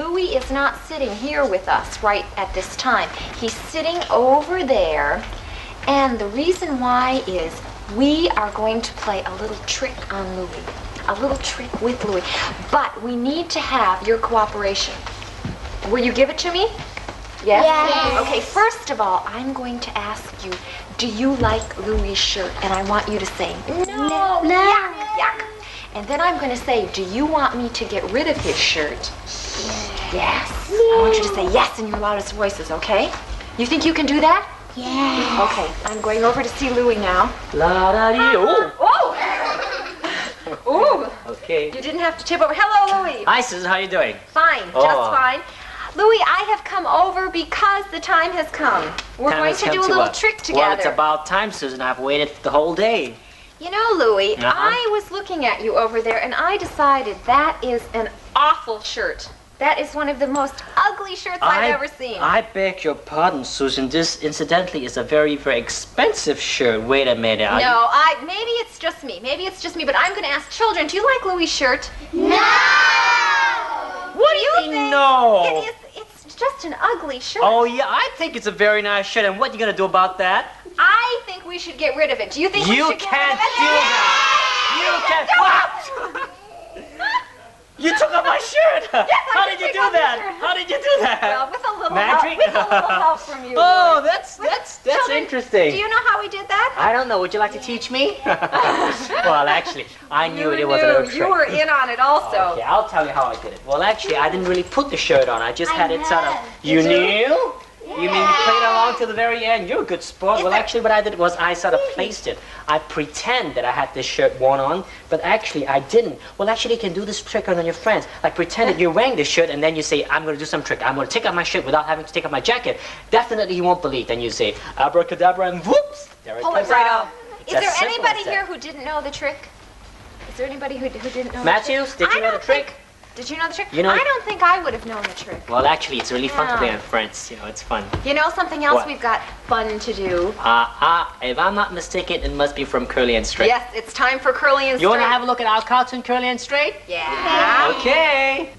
Louis is not sitting here with us right at this time. He's sitting over there, and the reason why is we are going to play a little trick on Louis. A little trick with Louis. But we need to have your cooperation. Will you give it to me? Yes? Yes. Okay, first of all, I'm going to ask you, do you like Louis' shirt? And I want you to say, no, yuck, yuck. And then I'm going to say, do you want me to get rid of his shirt? Yes. I want you to say yes in your loudest voices, okay? You think you can do that? Yeah. Okay, I'm going over to see Louis now. La-da-dee. Oh! Ooh. Okay. You didn't have to tip over. Hello, Louis. Hi, Susan. How you doing? Fine, just fine. Louis, I have come over because the time has come. We're going to do a little trick together. Well, it's about time, Susan. I've waited the whole day. You know, Louis, I was looking at you over there, and I decided that is an awful shirt. That is one of the most ugly shirts I've ever seen. I beg your pardon, Susan. This, incidentally, is a very, very expensive shirt. Wait a minute. No, maybe it's just me. Maybe it's just me, but I'm going to ask children, do you like Louis' shirt? No! What do you think? No. It's just an ugly shirt. Oh, yeah, I think it's a very nice shirt. And what are you going to do about that? I think we should get rid of it. Do you think we should get rid of it? You can't do that. You can't. You took off my shirt! Yes, How did you do that? How did you do that? Well, with a little Magic? help from you. Oh, that's Children, interesting. Do you know how we did that? I don't know. Would you like to teach me? Well, actually, I knew it was a little trick. You were in on it also. Okay, I'll tell you how I did it. Well, actually, I didn't really put the shirt on. I just had it sort of. You knew? You mean you played along to the very end? You're a good sport. Well, actually, what I did was I sort of placed it. I pretend that I had this shirt worn on, but actually I didn't. Well, actually, you can do this trick on your friends. Like pretend that you're wearing this shirt, and then you say, I'm going to do some trick. I'm going to take off my shirt without having to take off my jacket. Definitely he won't believe. Then you say, abracadabra, and whoops, there it comes out. Is there anybody here who didn't know the trick? Is there anybody who didn't know Matthews, the trick? did you know the trick? Did you know the trick? You know, I don't think I would have known the trick. Well, actually, it's really fun to play with friends. You know, it's fun. You know something else What? we've got fun to do? If I'm not mistaken, it must be from Curly and Straight. Yes, it's time for Curly and Straight. You want to have a look at our cartoon, Curly and Straight? Yeah. Okay.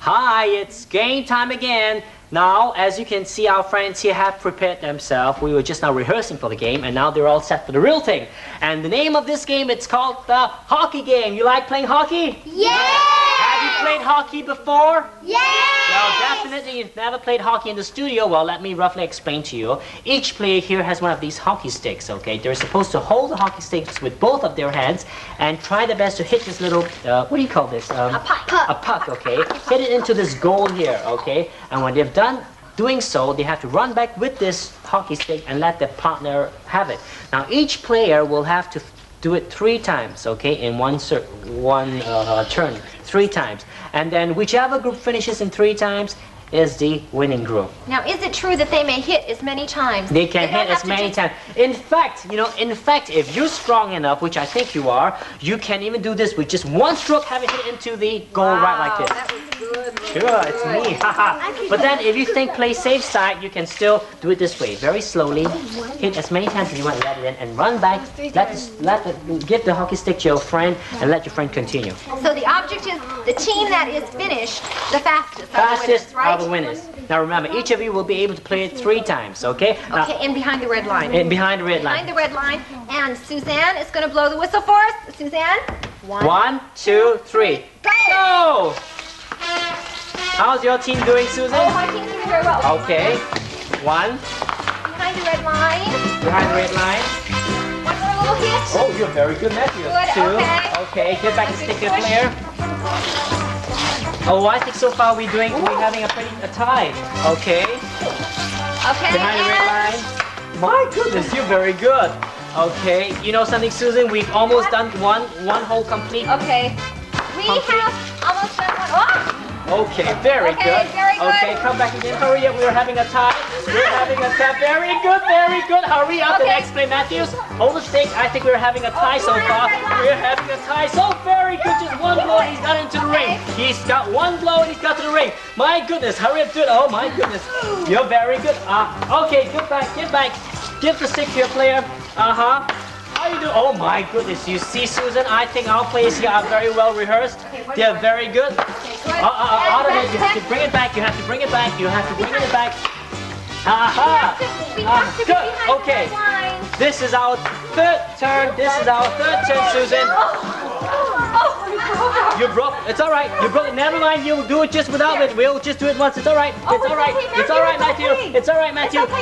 Hi, it's game time again. Now, as you can see, our friends here have prepared themselves. We were just now rehearsing for the game, and now they're all set for the real thing. And the name of this game, it's called the hockey game. You like playing hockey? Yeah! Have you played hockey before? Yeah! Well, definitely you've never played hockey in the studio. Well, let me roughly explain to you. Each player here has one of these hockey sticks, okay? They're supposed to hold the hockey sticks with both of their hands and try their best to hit this little, what do you call this? A puck. A puck, okay? Hit it into this goal here, okay? And when they've done doing so, they have to run back with this hockey stick and let their partner have it. Now, each player will have to do it 3 times, okay, in one turn, 3 times. And then whichever group finishes in 3 times is the winning group. Now, is it true that they may hit as many times? They can hit as many times. In fact, if you're strong enough, which I think you are, you can even do this with just 1 stroke, have it hit into the goal right like this. That was good. Sure, it's me. But then if you think play safe side, you can still do it this way. Very slowly. Hit as many times as you want, let it in, and run back. Give the hockey stick to your friend and let your friend continue. So the object is the team that is finished the fastest. Fastest are are the winners. Now remember, each of you will be able to play it 3 times, okay? Now, okay, and behind the red line. and behind the red line. Behind the red line. And Suzanne is going to blow the whistle for us. Suzanne? 1, 2, 3. Go! How's your team doing, Susan? Oh, my team's doing very well. Okay. 1. Behind the red line. Behind the red line. One more little hit. Oh, you're very good, Matthew. Good, 2. okay. Okay, get back to stick your player. Oh, I think so far we're having a tie. Okay. Okay. Behind the red line. My goodness, you're very good. Okay, you know something, Susan? We've almost done one hole complete. Okay. We have almost done one. Oh! Okay, very good. Very good. Okay, come back again. Hurry up, we're having a tie. We're having a tie. Very good, very good. Hurry up, the next play, Matthews. Hold the stick. I think we're having a tie so far. We're having a tie. So very good. Just one blow and he's got into the ring. He's got one blow and he's got to the ring. My goodness, hurry up, do it. Oh my goodness. You're very good. Okay, get back. Give the stick to your player. How you do? Oh my goodness, you see, Susan, I think our players here are very well rehearsed. They're very good. Out of it, you have to bring it back, you have to bring it back. Good, okay. This is our third turn, Susan. You broke, it's alright, you broke it, never mind, you'll do it just without it, we'll just do it once, it's alright, Matthew,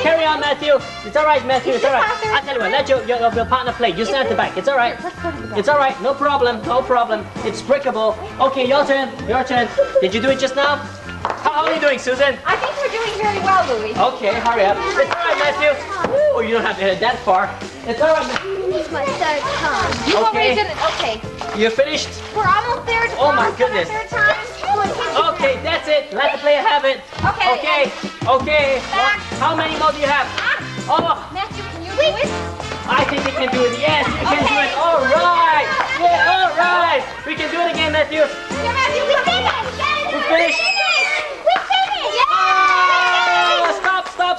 carry on, Matthew, it's alright, Matthew, it's alright. I tell you what, let your partner play, you stand at the back, it's alright, no problem, it's breakable. Okay, your turn, did you do it just now? How are you doing, Susan? I think we're doing very well, Louis. Okay, hurry up, it's alright, Matthew. Oh, you don't have to hit it that far, it's alright, Matthew. It's my third time. You already did it. Okay. You finished? We're almost there. Oh my goodness. Third time. Okay, that's it. Let the player have it. Okay. How many more do you have? Oh. Matthew, can you do it? I think we can do it. Yes, you can do it. All right. Yeah, all right. We can do it again, Matthew. Yeah, Matthew, we did it. We finished. We finished. Yeah.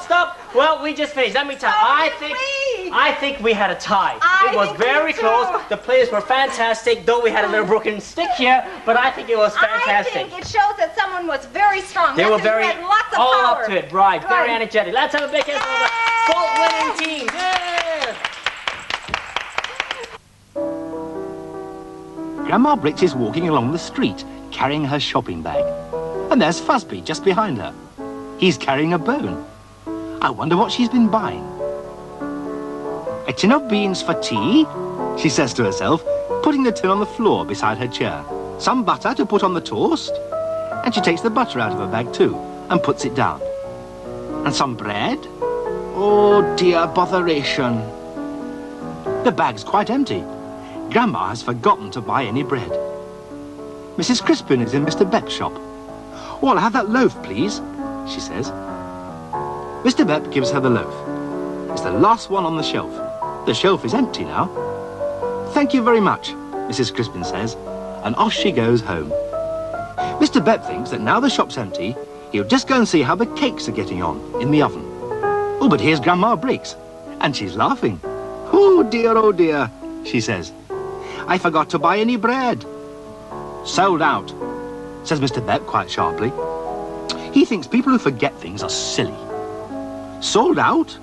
Stop. Well, we just finished. Let me tell you. I think we had a tie. It was very close. The players were fantastic, though we had a little broken stick here, but I think it was fantastic. I think it shows that someone was very strong. They were very lots of all power. up to it, right? Good. Very energetic. Let's have a big hand for the gold-winning team. Yeah. Grandma Brix is walking along the street, carrying her shopping bag. And there's Fuzzby just behind her. He's carrying a bone. I wonder what she's been buying. A tin of beans for tea, she says to herself, putting the tin on the floor beside her chair. Some butter to put on the toast. And she takes the butter out of her bag too and puts it down. And some bread. Oh dear botheration. The bag's quite empty. Grandma has forgotten to buy any bread. Mrs. Crispin is in Mr. Bepp's shop. Oh, I'll have that loaf, please, she says. Mr. Bepp gives her the loaf. It's the last one on the shelf. The shelf is empty now. Thank you very much, Mrs. Crispin says, and off she goes home. Mr. Bepp thinks that now the shop's empty, he'll just go and see how the cakes are getting on in the oven. Oh, but here's Grandma Brix, and she's laughing. Oh dear, she says. I forgot to buy any bread. Sold out, says Mr. Bepp quite sharply. He thinks people who forget things are silly. Sold out,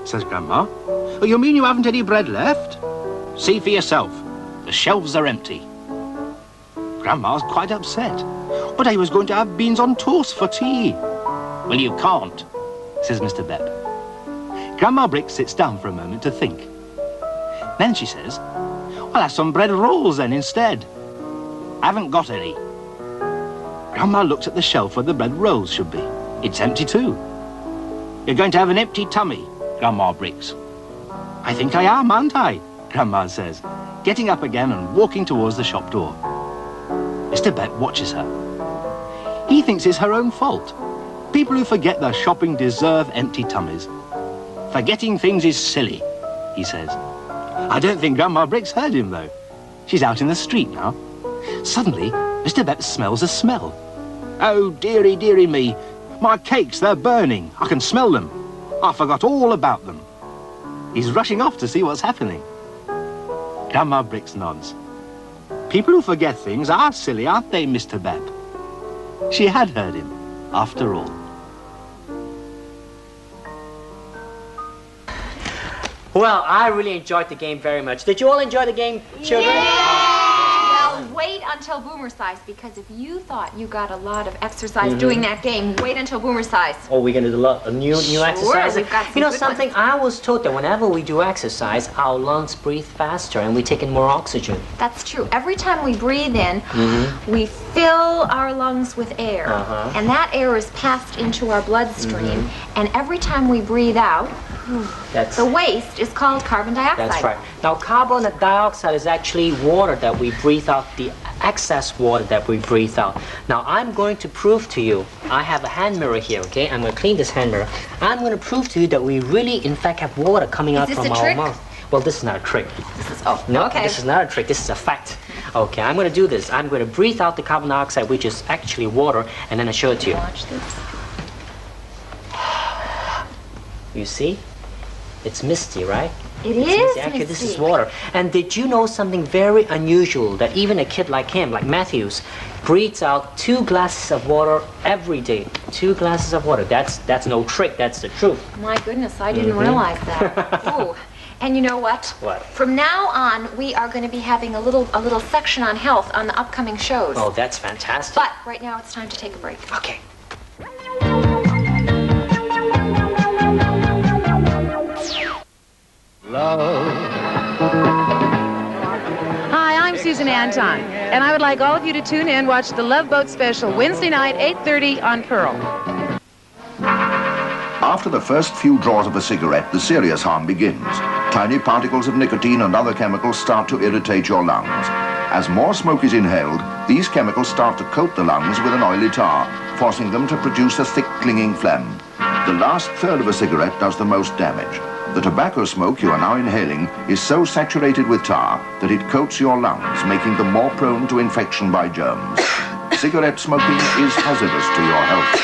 says Grandma. Oh, you mean you haven't any bread left? See for yourself. The shelves are empty. Grandma's quite upset. But I was going to have beans on toast for tea. Well, you can't, says Mr. Bepp. Grandma Brix sits down for a moment to think. Then she says, I'll have some bread rolls then instead. Haven't got any. Grandma looks at the shelf where the bread rolls should be. It's empty too. You're going to have an empty tummy, Grandma Brix. I think I am, aren't I? Grandma says, getting up again and walking towards the shop door. Mr. Bepp watches her. He thinks it's her own fault. People who forget their shopping deserve empty tummies. Forgetting things is silly, he says. I don't think Grandma Brix heard him, though. She's out in the street now. Suddenly, Mr. Bepp smells a smell. Oh, dearie me. My cakes, they're burning. I can smell them. I forgot all about them. He's rushing off to see what's happening. Grandma Brix nods. People who forget things are silly, aren't they, Mr. Bepp? She had heard him, after all. Well, I really enjoyed the game very much. Did you all enjoy the game, children? Yeah! Well, wait until until Boomer size, because if you thought you got a lot of exercise doing that game, wait until Boomer size. Oh, we're gonna do a new exercise. We've got some you know good something? ones. I was told that whenever we do exercise, our lungs breathe faster and we take in more oxygen. That's true. Every time we breathe in, we fill our lungs with air, and that air is passed into our bloodstream. And every time we breathe out, the waste is called carbon dioxide. That's right. Now, carbon dioxide is actually water that we breathe out, the excess water that we breathe out. Now, I'm going to prove to you, I have a hand mirror here, okay? I'm going to clean this hand mirror. I'm going to prove to you that we really, in fact, have water coming out from our mouth. Well, this is not a trick. No, this is not a trick. This is a fact. Okay, I'm going to do this. I'm going to breathe out the carbon dioxide, which is actually water, and then I show it to you. Watch this. You see? It's misty, right? It is Actually, misty. this is water. And did you know something very unusual, that even a kid like him, like Matthews, breathes out 2 glasses of water every day? 2 glasses of water. That's no trick. That's the truth. My goodness, I didn't realize that. Ooh. And you know what? What? From now on, we are going to be having a little section on health on the upcoming shows. Oh, that's fantastic. But right now, it's time to take a break. Okay. Hi, I'm Susan Anton, and I would like all of you to tune in and watch the Love Boat Special Wednesday night, 8:30 on Pearl. After the first few draws of a cigarette, the serious harm begins. Tiny particles of nicotine and other chemicals start to irritate your lungs. As more smoke is inhaled, these chemicals start to coat the lungs with an oily tar, forcing them to produce a thick, clinging phlegm. The last third of a cigarette does the most damage. The tobacco smoke you are now inhaling is so saturated with tar that it coats your lungs, making them more prone to infection by germs. Cigarette smoking is hazardous to your health.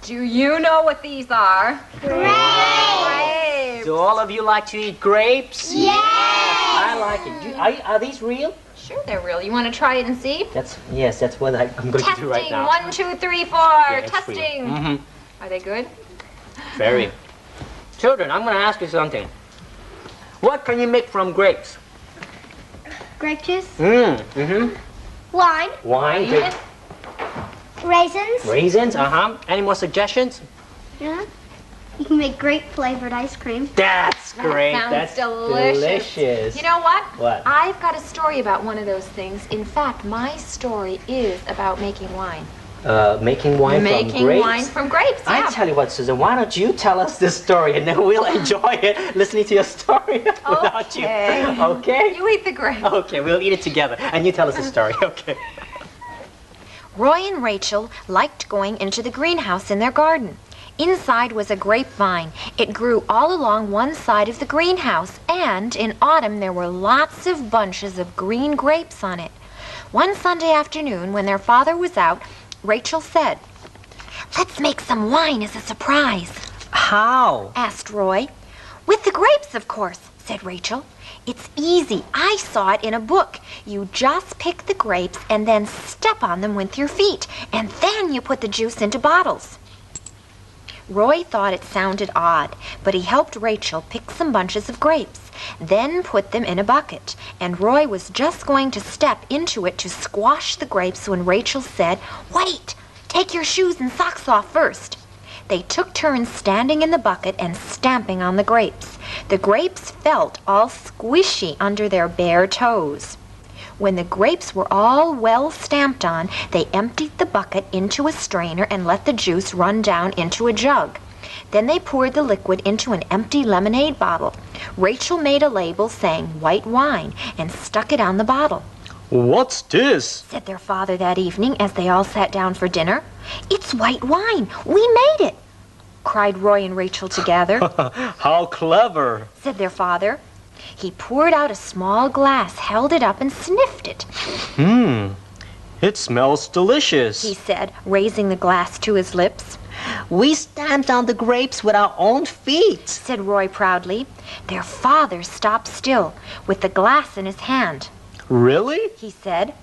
Do you know what these are? Grapes! Do all of you like to eat grapes? Yes! I like it. Are these real? Sure, they're real. You want to try it and see? Yes, that's what I'm going to do right now. Testing. 1, 2, 3, 4. it's Testing. real. Are they good? Very. Children, I'm going to ask you something. What can you make from grapes? Grape juice. Wine. Wine. Grape. Raisins. Raisins. Any more suggestions? Yeah. You can make grape flavored ice cream. That's great. Sounds That's delicious. You know what? What? I've got a story about one of those things. In fact, my story is about making wine. Making wine from grapes? Making wine from grapes, yeah. I tell you what, Susan, why don't you tell us this story and then we'll enjoy it listening to your story without you. Okay? You eat the grape. Okay, we'll eat it together and you tell us the story. Okay. Roy and Rachel liked going into the greenhouse in their garden. Inside was a grapevine. It grew all along one side of the greenhouse, and in autumn there were lots of bunches of green grapes on it. One Sunday afternoon, when their father was out, Rachel said, "Let's make some wine as a surprise." How? Asked Roy. "With the grapes, of course," said Rachel. "It's easy. I saw it in a book. You just pick the grapes and then step on them with your feet, and then you put the juice into bottles." Roy thought it sounded odd, but he helped Rachel pick some bunches of grapes, then put them in a bucket, and Roy was just going to step into it to squash the grapes when Rachel said, "Wait! Take your shoes and socks off first." They took turns standing in the bucket and stamping on the grapes. The grapes felt all squishy under their bare toes. When the grapes were all well stamped on, they emptied the bucket into a strainer and let the juice run down into a jug. Then they poured the liquid into an empty lemonade bottle. Rachel made a label saying white wine and stuck it on the bottle. "What's this?" said their father that evening as they all sat down for dinner. "It's white wine. We made it," cried Roy and Rachel together. How clever, said their father. He poured out a small glass, held it up, and sniffed it. It smells delicious, he said, raising the glass to his lips. "We stamped on the grapes with our own feet," said Roy proudly. Their father stopped still, with the glass in his hand. "Really?" he said.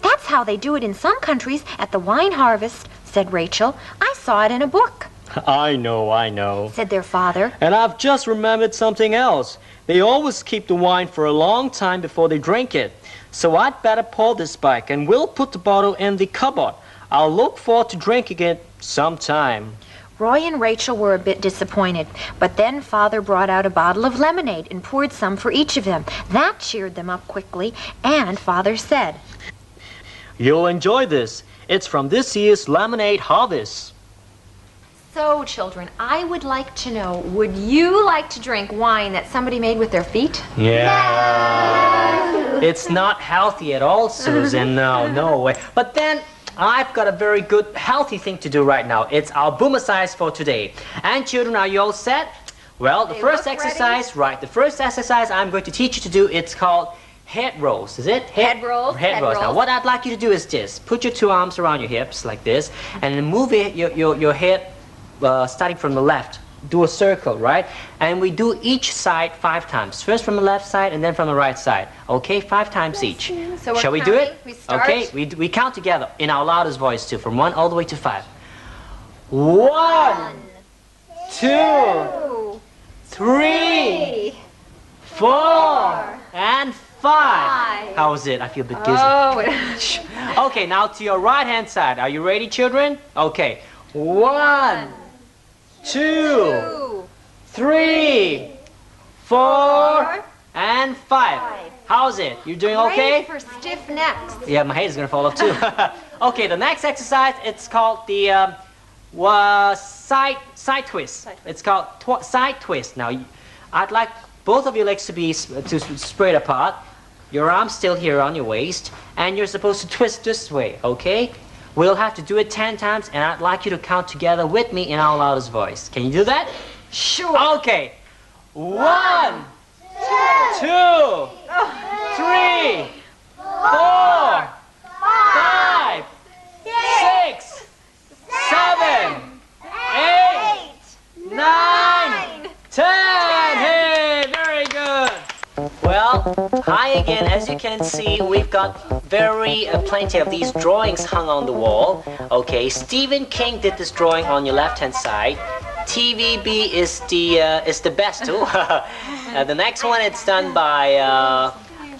"That's how they do it in some countries at the wine harvest," said Rachel. "I saw it in a book." I know, said their father. And I've just remembered something else. They always keep the wine for a long time before they drink it. So I'd better pour this back, and we'll put the bottle in the cupboard. I'll look forward to drinking it sometime. Roy and Rachel were a bit disappointed, but then Father brought out a bottle of lemonade and poured some for each of them. That cheered them up quickly, and Father said, You'll enjoy this. It's from this year's lemonade harvest. So, children, I would like to know, would you like to drink wine that somebody made with their feet? Yeah. It's not healthy at all, Susan. No way. But then, I've got a very good, healthy thing to do right now. It's our boomercise for today. And children, are you all set? Well, the first exercise, right, the first exercise I'm going to teach you to do, it's called head rolls. Is it? Head rolls. Head rolls. Now, what I'd like you to do is this. Put your two arms around your hips like this, and then move your head starting from the left. Do a circle, right? And we do each side 5 times. First from the left side and then from the right side. Okay, 5 times each. So Shall we do it? Okay, we count together in our loudest voice too, from 1 all the way to 5. 1, 2, 3, 4, and 5. How was it? I feel a bit dizzy. Oh, okay, now to your right hand side. Are you ready, children? Okay. 1, 2, 3, 4, and 5. How's it? You doing okay? Great for stiff necks. Yeah, my head is gonna fall off too. Okay, the next exercise, it's called the side twist. It's called side twist. Now, I'd like both of your legs to be spread apart. Your arms still here on your waist, and you're supposed to twist this way. Okay? We'll have to do it 10 times, and I'd like you to count together with me in our loudest voice. Can you do that? Sure. Okay. 1, 2, 3, 4, 5, 6, 7, 8, 9, 10. Hey, very good. Well, hi again. As you can see, we've got plenty of these drawings hung on the wall. Okay, Stephen King did this drawing on your left-hand side. TVB is the best too. The next one, it's done by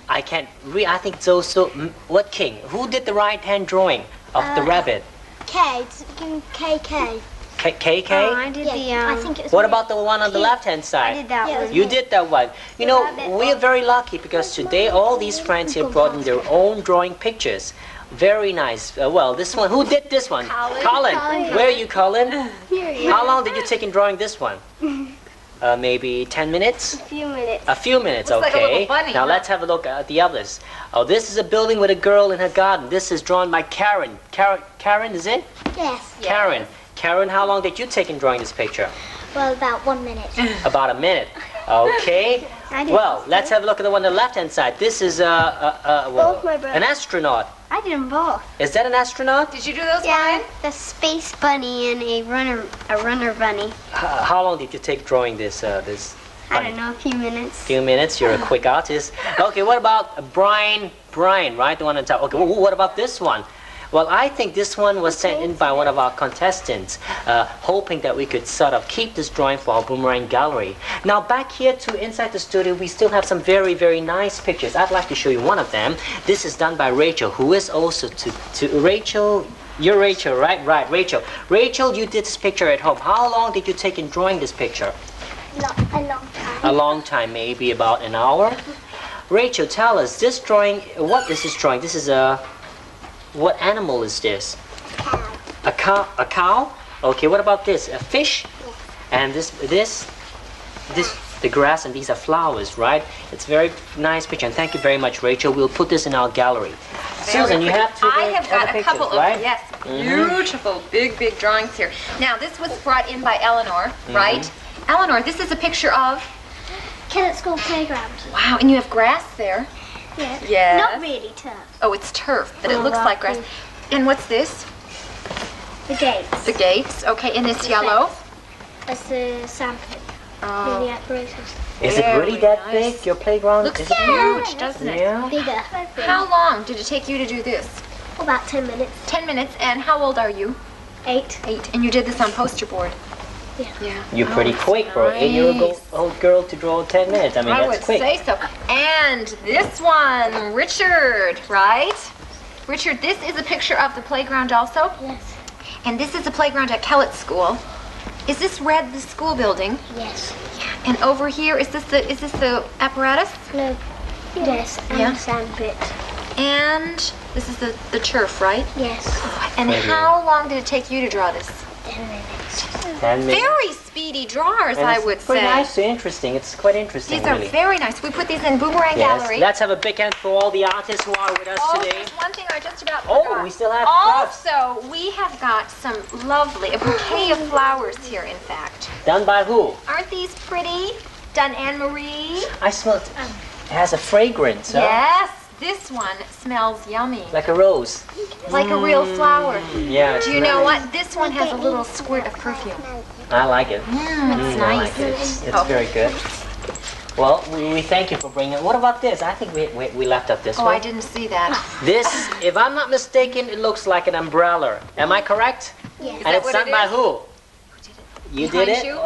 I think it's also what King? Who did the right-hand drawing of the rabbit? KK. KK? Oh, I did I think it was what about the one on the left-hand side? I did that one. You did that one. You know, we are very lucky because today all these friends here brought in their own drawing pictures. Very nice. Well, this one, who did this one? Colin. Where are you, Colin? Here. How long did you take in drawing this one? Maybe 10 minutes? A few minutes. A few minutes, Looks like a okay. little bunny, Now huh? let's have a look at the others. Oh, this is a building with a girl in her garden. This is drawn by Karen. Karen, is it? Yes. Karen. Karen, how long did you take in drawing this picture? Well, about 1 minute. About a minute. Okay. I did Well, both. let's have a look at the one on the left-hand side. This is Both my brothers. an astronaut. I did them both. Is that an astronaut? Did you do those, Yeah, Brian? the space bunny and a runner bunny. How long did you take drawing this I don't know, a few minutes. Few minutes. You're a quick artist. Okay, what about Brian, right? The one on top. Okay, what about this one? Well, I think this one was sent in by one of our contestants, hoping that we could sort of keep this drawing for our Boomerang gallery. Now, back here inside the studio, we still have some very, very nice pictures. I'd like to show you one of them. This is done by Rachel, who is also to Rachel. You're Rachel, right? Right, Rachel. Rachel, you did this picture at home. How long did you take in drawing this picture? A long time. A long time, maybe about an hour. Rachel, tell us, this drawing, what is this drawing? This is what animal is this? A cow. A cow? Okay, what about this? A fish? And this, the grass, and these are flowers, right? It's a very nice picture, and thank you very much, Rachel. We'll put this in our gallery. Susan, you have two I have got other a couple pictures, right? of, yes, beautiful, big drawings here. Now, this was brought in by Eleanor, right? Eleanor, this is a picture of, Kid at school playground. wow, and you have grass there. Yeah. Yes. Not really tough. Oh, it's turf, but it looks like grass. And what's this? The gates. The gates, okay, and it's yellow. That's the sandpit. Oh, The apparatus. Is it really Very that nice. big, your playground? looks Is it huge, doesn't it? Yeah. Bigger. How long did it take you to do this? About 10 minutes. 10 minutes, and how old are you? 8. 8, and you did this on poster board. Yeah. You're pretty Oh, quick for an 8-year-old girl to draw 10 minutes. I mean, I that's would quick. say so. And this one, Richard, right? Richard, this is a picture of the playground also? Yes. And this is the playground at Kellett School. Is this red the school building? Yes. And over here, is this the apparatus? No. Yes. And Yeah. the sandpit. And this is the turf, right? Yes. And how long did it take you to draw this? 10 minutes. 10 minutes. Very speedy drawers, And I it's would pretty say. nice, interesting. It's quite interesting, These are really. very nice. We put these in Boomerang Yes. Gallery. Let's have a big hand for all the artists who are with us Oh, today. there's one thing I just about Oh, forgot. we still have crafts. Also, we have got some lovely, a bouquet of flowers here, in fact. Done by who? Aren't these pretty? Done Anne-Marie? I smell it. It has a fragrance, huh? Yes, this one smells yummy. Like a rose. Like a real flower. Yeah. it's Do you know nice. what? This one has a little squirt of perfume. I like it. It's I nice. like it. It's Oh. very good. Well, we thank you for bringing it. What about this? I think we left out this Oh, one. I didn't see that. This, if I'm not mistaken, it looks like an umbrella. Am I correct? Yes. And that it's what done it by is? who? You did Behind it? you?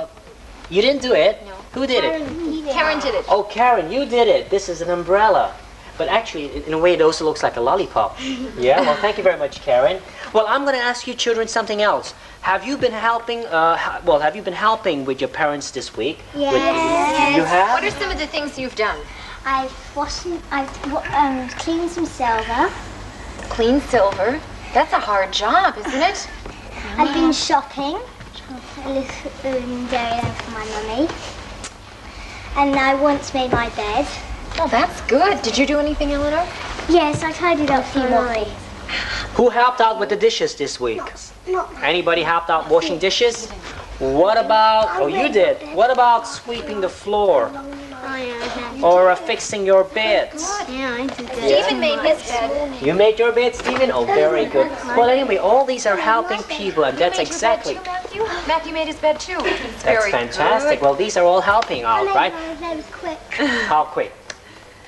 You didn't do it? No. Who did it? Karen did it. Oh, Karen, you did it. This is an umbrella. But actually, in a way, it also looks like a lollipop. Yeah, well, thank you very much, Karen. Well, I'm going to ask you children something else. Have you been helping, have you been helping with your parents this week? Yes. You have? What are some of the things you've done? I've cleaned some silver. Clean silver. That's a hard job, isn't it? I've been shopping. A little dairy for my mummy. And I once made my bed. Oh, that's good. Did you do anything, Eleanor? Yes, I tidied up a few more things. Who helped out with the dishes this week? Anybody helped out washing dishes? What about, oh, you did. What about sweeping the floor? Oh, yeah, Or fixing your beds? yeah, I did that. Stephen made his bed. You made your bed, Stephen? Oh, very good. Well, anyway, all these are helping people, and that's You made your exactly... bed too, Matthew? Matthew made his bed too. It's That's very fantastic. good. Well, these are all helping out, right? That was quick. How quick?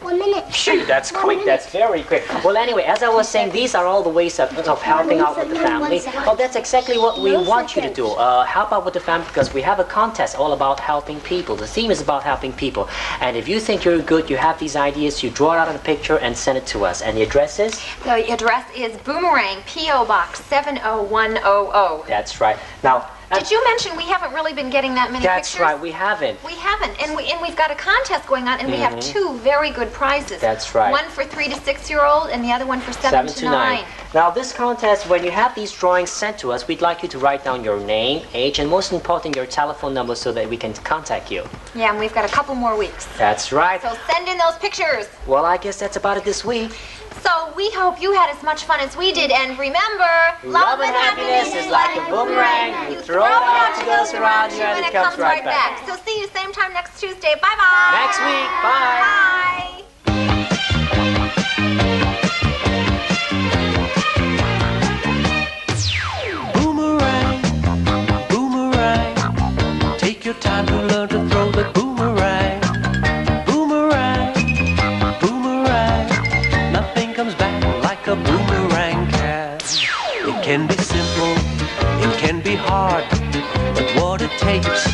1 minute. Shoot, that's quick. That's very quick. Well, anyway, as I was saying, these are all the ways of helping out with the family. Well, that's exactly what we want you to do. Help out with the family because we have a contest all about helping people. The theme is about helping people. And if you think you're good, you have these ideas, you draw it out on a picture and send it to us. And the address is? The address is Boomerang, P.O. Box 70100. That's right. Now, Did you mention we haven't really been getting that many that's pictures? right. We haven't. We haven't, and we've got a contest going on, and we have two very good prizes. That's right. One for 3 to 6-year-old, and the other one for 7 to 9. Now, this contest, when you have these drawings sent to us, we'd like you to write down your name, age, and most important, your telephone number so that we can contact you. Yeah, and we've got a couple more weeks. That's right. So send in those pictures. Well, I guess that's about it this week. So we hope you had as much fun as we did, and remember, Love and happiness is like a boomerang. You throw it out, it goes around you, and it comes right back. So see you same time next Tuesday. Bye-bye. Next week. Bye. Bye. Boomerang, boomerang, take your time to learn to throw the boomerang. Boomerang, boomerang, nothing comes back like a boomerang can. It can be simple, it can be hard, but what it takes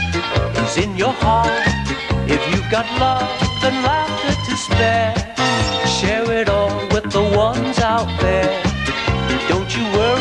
is in your heart. If you've got love and laughter to spare, share it all with the ones out there. Don't you worry